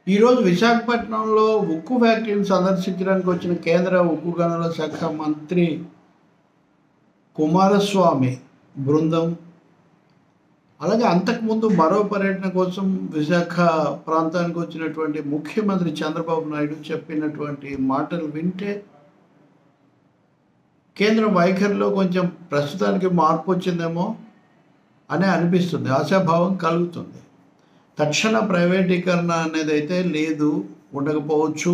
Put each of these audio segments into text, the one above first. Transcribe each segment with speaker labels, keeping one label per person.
Speaker 1: ఈరోజు విశాఖపట్నంలో ఉక్కు ఫ్యాక్టరీని సందర్శించడానికి వచ్చిన కేంద్ర ఉక్కు గనుల శాఖ మంత్రి కుమారస్వామి బృందం, అలాగే అంతకుముందు మరో పర్యటన కోసం విశాఖ ప్రాంతానికి వచ్చినటువంటి ముఖ్యమంత్రి చంద్రబాబు నాయుడు చెప్పినటువంటి మాటలు వింటే కేంద్ర వైఖరిలో కొంచెం ప్రస్తుతానికి మార్పు వచ్చిందేమో అని అనిపిస్తుంది, ఆశాభావం కలుగుతుంది. తక్షణ ప్రైవేటీకరణ అనేది అయితే లేదు, ఉండకపోవచ్చు.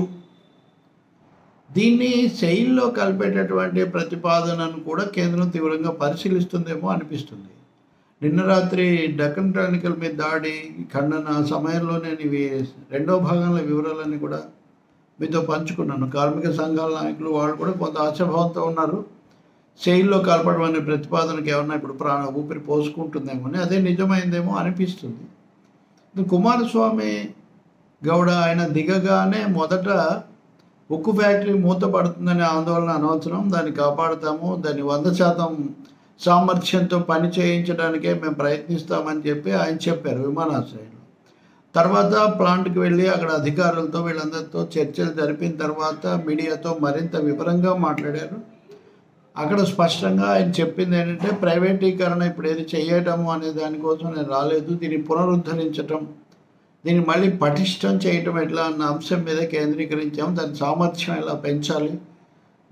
Speaker 1: దీన్ని సెయిల్లో కలిపేటటువంటి ప్రతిపాదనను కూడా కేంద్రం తీవ్రంగా పరిశీలిస్తుందేమో అనిపిస్తుంది. నిన్న రాత్రి డక్కన్ క్రానికల్ మీద దాడి ఖండన సమయంలో నేను ఇవి రెండో భాగంలో వివరాలన్నీ కూడా మీతో పంచుకున్నాను. కార్మిక సంఘాల నాయకులు వాళ్ళు కూడా కొంత ఆశాభావంతో ఉన్నారు. సెయిల్లో కలపడం అనే ప్రతిపాదనకి ఏమన్నా ఇప్పుడు ఊపిరి పోసుకుంటుందేమో అని, అదే నిజమైందేమో అనిపిస్తుంది. కుమారస్వామి గౌడ ఆయన దిగగానే మొదట ఉక్కు ఫ్యాక్టరీ మూతపడుతుందనే ఆందోళన అనవసరం, దాన్ని కాపాడుతాము, దాన్ని 100% సామర్థ్యంతో పని చేయించడానికే మేము ప్రయత్నిస్తామని చెప్పి ఆయన చెప్పారు విమానాశ్రయంలో. తర్వాత ప్లాంట్కి వెళ్ళి అక్కడ అధికారులతో వీళ్ళందరితో చర్చలు జరిపిన తర్వాత మీడియాతో మరింత వివరంగా మాట్లాడారు. అక్కడ స్పష్టంగా ఆయన చెప్పింది ఏంటంటే, ప్రైవేటీకరణ ఇప్పుడు ఏది చేయటము అనే దానికోసం నేను రాలేదు, దీన్ని పునరుద్ధరించటం, దీన్ని మళ్ళీ పటిష్టం చేయటం ఎట్లా అన్న అంశం మీద కేంద్రీకరించాము. దాని సామర్థ్యం ఎలా పెంచాలి,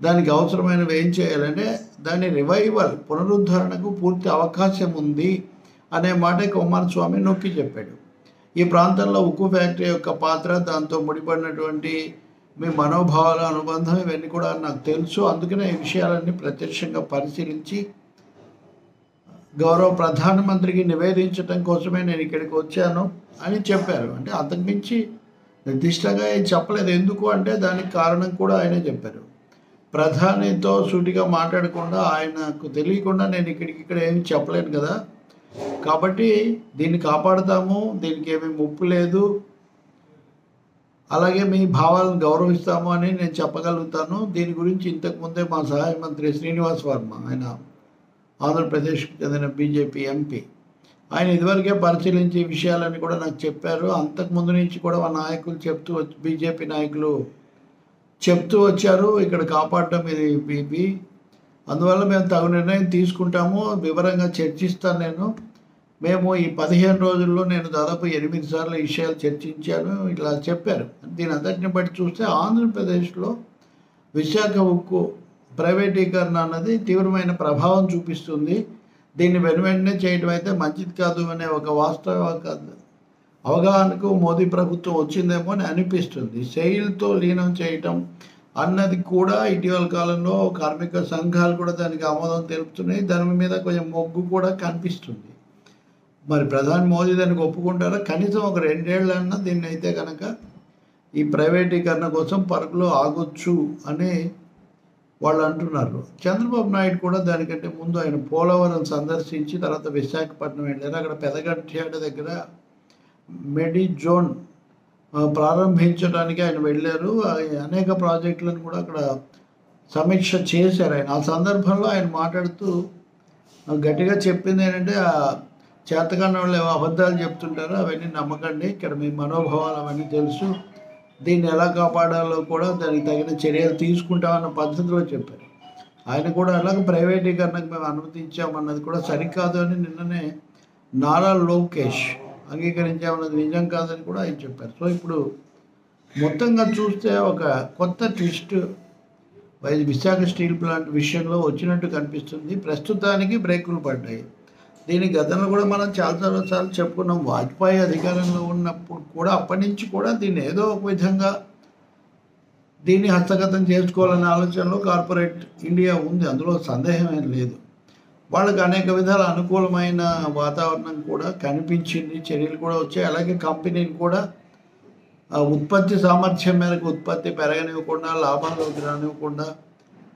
Speaker 1: దానికి అవసరమైనవి ఏం చేయాలంటే దాని రివైవల్ పునరుద్ధరణకు పూర్తి అవకాశం ఉంది అనే మాట కుమారస్వామి నొక్కి చెప్పాడు. ఈ ప్రాంతంలో ఉక్కు ఫ్యాక్టరీ యొక్క పాత్ర, దాంతో ముడిపడినటువంటి మీ మనోభావాల అనుబంధం ఇవన్నీ కూడా నాకు తెలుసు, అందుకనే ఈ విషయాలన్నీ ప్రత్యక్షంగా పరిశీలించి గౌరవ ప్రధానమంత్రికి నివేదించడం కోసమే నేను ఇక్కడికి వచ్చాను అని చెప్పారు. అంటే అంతకుమించి నిర్దిష్టంగా ఏం చెప్పలేదు. ఎందుకు అంటే దానికి కారణం కూడా ఆయనే చెప్పారు. ప్రధానితో సూటిగా మాట్లాడకుండా, ఆయనకు తెలియకుండా నేను ఇక్కడ ఏమి చెప్పలేను కదా, కాబట్టి దీన్ని కాపాడుతాము, దీనికి ఏమీ ముప్పు లేదు, అలాగే మీ భావాలను గౌరవిస్తాము అని నేను చెప్పగలుగుతాను. దీని గురించి ఇంతకుముందే మా సహాయ మంత్రి శ్రీనివాస్ వర్మ, ఆయన ఆంధ్రప్రదేశ్కి చెందిన బీజేపీ ఎంపీ, ఆయన ఇదివరకే పరిశీలించే విషయాలని కూడా నాకు చెప్పారు. అంతకుముందు నుంచి కూడా మా నాయకులు బీజేపీ నాయకులు చెప్తూ వచ్చారు, ఇక్కడ కాపాడటం ఇది బీపీ, అందువల్ల మేము తగు నిర్ణయం తీసుకుంటాము, వివరంగా చర్చిస్తాను నేను. మేము ఈ 15 రోజుల్లో నేను దాదాపు 8 సార్లు ఈ విషయాలు చర్చించాను, ఇట్లా చెప్పారు. దీని అంతటిని బట్టి చూస్తే ఆంధ్రప్రదేశ్లో విశాఖ ఉక్కు ప్రైవేటీకరణ అన్నది తీవ్రమైన ప్రభావం చూపిస్తుంది. దీన్ని వెనువెంటనే చేయడం అయితే మంచిది కాదు అనే ఒక వాస్తవ అవగాహనకు మోదీ ప్రభుత్వం వచ్చిందేమో అని అనిపిస్తుంది. సెయిల్తో లీనం చేయటం అన్నది కూడా ఇటీవల కాలంలో కార్మిక సంఘాలు కూడా దానికి ఆమోదం తెలుపుతున్నాయి. దాని మీద కొంచెం మొగ్గు కూడా కనిపిస్తుంది. మరి ప్రధాని మోదీ దానికి ఒప్పుకుంటారా? కనీసం ఒక 2 ఏళ్ళన్నా దీన్ని అయితే కనుక ఈ ప్రైవేటీకరణ కోసం పరుగులో ఆగొచ్చు అని వాళ్ళు అంటున్నారు. చంద్రబాబు నాయుడు కూడా దానికంటే ముందు ఆయన పోలవరం సందర్శించి తర్వాత విశాఖపట్నం వెళ్ళారు. అక్కడ పెదగట్యాడ దగ్గర మెడి జోన్ ప్రారంభించడానికి ఆయన వెళ్ళారు. అనేక ప్రాజెక్టులను కూడా అక్కడ సమీక్ష చేశారు ఆయన. ఆ సందర్భంలో ఆయన మాట్లాడుతూ గట్టిగా చెప్పింది ఏంటంటే, చేతకాని వాళ్ళు ఏవో అబద్ధాలు చెప్తుంటారు, అవన్నీ నమ్మకండి, ఇక్కడ మీ మనోభావాలు అవన్నీ తెలుసు, దీన్ని ఎలా కాపాడాలో కూడా దానికి తగిన చర్యలు తీసుకుంటామన్న పద్ధతిలో చెప్పారు. ఆయన కూడా అలాగే ప్రైవేటీకరణకు మేము అనుమతించామన్నది కూడా సరికాదు అని నిన్ననే నారా లోకేష్ అంగీకరించామన్నది నిజం కాదని కూడా ఆయన చెప్పారు. సో ఇప్పుడు మొత్తంగా చూస్తే ఒక కొత్త ట్విస్ట్ విశాఖ స్టీల్ ప్లాంట్ విషయంలో వచ్చినట్టు కనిపిస్తుంది. ప్రస్తుతానికి బ్రేకులు పడ్డాయి. దీని గతంలో కూడా మనం చాలాసార్లు చెప్పుకున్నాం. వాజ్పేయి అధికారంలో ఉన్నప్పుడు కూడా అప్పటి నుంచి కూడా దీన్ని ఏదో ఒక విధంగా దీన్ని హస్తగతం చేసుకోవాలనే ఆలోచనలో కార్పొరేట్ ఇండియా ఉంది, అందులో సందేహం ఏం లేదు. వాళ్ళకి అనేక విధాల అనుకూలమైన వాతావరణం కూడా కనిపించింది, చర్యలు కూడా వచ్చాయి. అలాగే కంపెనీని కూడా ఉత్పత్తి సామర్థ్యం మేరకు ఉత్పత్తి పెరగనివ్వకుండా, లాభాల్లోకి రానివ్వకుండా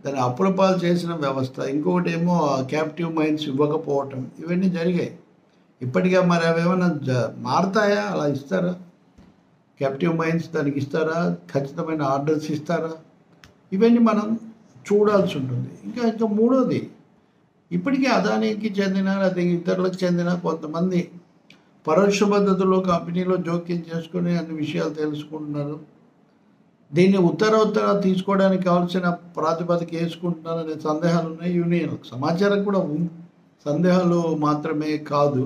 Speaker 1: దాన్ని అప్పుల పాలు చేసిన వ్యవస్థ, ఇంకొకటి ఏమో క్యాప్టివ్ మైన్స్ ఇవ్వకపోవటం, ఇవన్నీ జరిగాయి. ఇప్పటికే మరి అవేమైనా మారుతాయా? అలా ఇస్తారా? క్యాప్టివ్ మైన్స్ దానికి ఇస్తారా? ఖచ్చితమైన ఆర్డర్స్ ఇస్తారా? ఇవన్నీ మనం చూడాల్సి ఉంటుంది. ఇంకా మూడోది, ఇప్పటికీ అదానికి చెందిన లేదా ఇతరులకు చెందిన కొంతమంది పరోక్ష పద్ధతిలో కంపెనీలో జోక్యం చేసుకుని అన్ని విషయాలు తెలుసుకుంటున్నారు. దీన్ని ఉత్తర తీసుకోవడానికి కావాల్సిన ప్రాతిపదిక వేసుకుంటున్నారనే సందేహాలు ఉన్నాయి యూనియన్లకు. సమాచారం కూడా ఉంది, సందేహాలు మాత్రమే కాదు.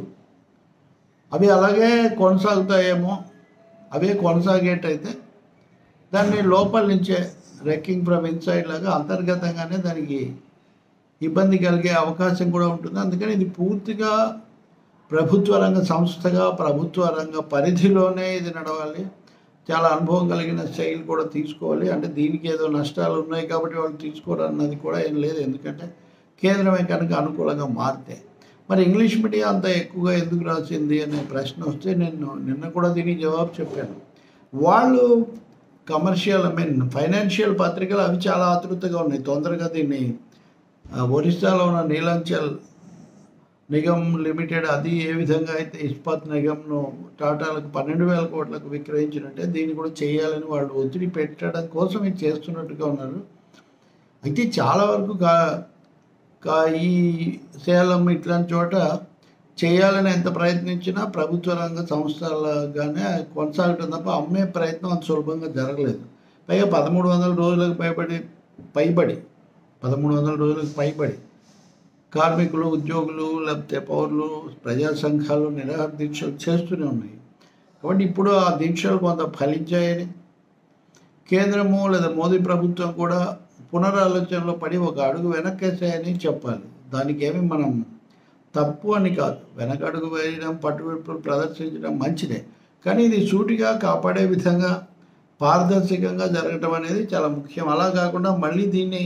Speaker 1: అవి అలాగే కొనసాగుతాయేమో. అవే కొనసాగేటైతే దాన్ని లోపల నుంచే రెక్కింగ్ ఫ్రమ్ ఇన్సైడ్ లాగా అంతర్గతంగానే దానికి ఇబ్బంది కలిగే అవకాశం కూడా ఉంటుంది. అందుకని ఇది పూర్తిగా ప్రభుత్వ రంగ సంస్థగా ప్రభుత్వ రంగ పరిధిలోనే ఇది నడవాలి. చాలా అనుభవం కలిగిన శైలి కూడా తీసుకోవాలి. అంటే దీనికి ఏదో నష్టాలు ఉన్నాయి కాబట్టి వాళ్ళు తీసుకోరు అన్నది కూడా ఏం లేదు. ఎందుకంటే కేంద్రమే కనుక అనుకూలంగా మారితే. మరి ఇంగ్లీష్ మీడియం అంత ఎక్కువగా ఎందుకు రాసింది అనే ప్రశ్న వస్తే నేను నిన్న కూడా దీనికి జవాబు చెప్పాను. వాళ్ళు కమర్షియల్ ఫైనాన్షియల్ పత్రికలు అవి చాలా ఆతృతగా ఉన్నాయి. తొందరగా దీన్ని ఒరిస్సాలో ఉన్న నీలాంచల్ నిగమ్ లిమిటెడ్ అది ఏ విధంగా అయితే ఇస్పాత్ నిగమ్ను టాటాలకు 12,000 కోట్లకు విక్రయించినట్టే దీన్ని కూడా చేయాలని వాళ్ళు ఒత్తిడి పెట్టడం కోసం ఇది చేస్తున్నట్టుగా ఉన్నారు. అయితే చాలా వరకు ఈ సేలం ఇట్లాంటి చోట చేయాలని ఎంత ప్రయత్నించినా ప్రభుత్వ రంగ సంస్థలుగానే కొనసాగటం తప్ప అమ్మే ప్రయత్నం అంత సులభంగా జరగలేదు. పైగా 1300 రోజులకు పైబడి 1300 రోజులకు పైబడి కార్మికులు, ఉద్యోగులు, లేకపోతే పౌరులు, ప్రజా సంఘాలు నిరాహార దీక్షలు చేస్తూనే ఉన్నాయి. కాబట్టి ఇప్పుడు ఆ దీక్షలు కొంత ఫలించాయని కేంద్రము లేదా మోదీ ప్రభుత్వం కూడా పునరాలోచనలో పడి ఒక అడుగు వెనక్కేసాయని చెప్పాలి. దానికి ఏమి మనం తప్పు అని కాదు. వెనకడుగు వేయడం, పట్టువిడుపులు ప్రదర్శించడం మంచిదే. కానీ ఇది సూటిగా కాపాడే విధంగా పారదర్శకంగా జరగటం అనేది చాలా ముఖ్యం. అలా కాకుండా మళ్ళీ దీన్ని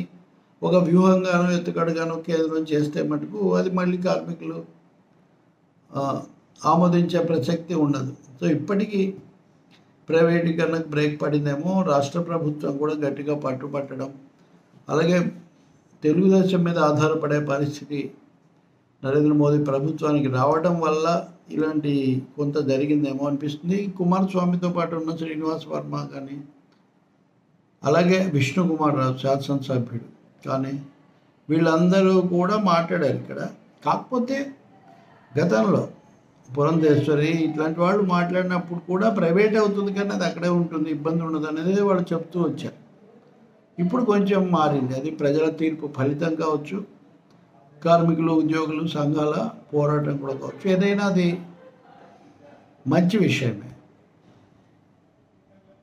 Speaker 1: ఒక వ్యూహంగానో ఎత్తుకడుగానో కేంద్రం చేస్తే మటుకు అది మళ్ళీ కార్మికులు ఆమోదించే ప్రసక్తి ఉండదు. సో ఇప్పటికీ ప్రైవేటీకరణకు బ్రేక్ పడిందేమో. రాష్ట్ర ప్రభుత్వం కూడా గట్టిగా పట్టుబట్టడం, అలాగే తెలుగుదేశం మీద ఆధారపడే పరిస్థితి నరేంద్ర మోదీ ప్రభుత్వానికి రావడం వల్ల ఇలాంటి కొంత జరిగిందేమో అనిపిస్తుంది. కుమారస్వామితో పాటు ఉన్న శ్రీనివాస్ వర్మ కానీ, అలాగే విష్ణు కుమార్ రావు శాసనసభ్యుడు కానీ వీళ్ళందరూ కూడా మాట్లాడారు ఇక్కడ. కాకపోతే గతంలో పురంధేశ్వరి ఇట్లాంటి వాళ్ళు మాట్లాడినప్పుడు కూడా ప్రైవేట్ అవుతుంది కానీ అది అక్కడే ఉంటుంది, ఇబ్బంది ఉండదు అనేది వాళ్ళు చెప్తూ వచ్చారు. ఇప్పుడు కొంచెం మారింది. అది ప్రజల తీర్పు ఫలితం కావచ్చు, కార్మికులు, ఉద్యోగులు, సంఘాల పోరాటం కూడా కావచ్చు. ఏదైనా అది మంచి విషయమే.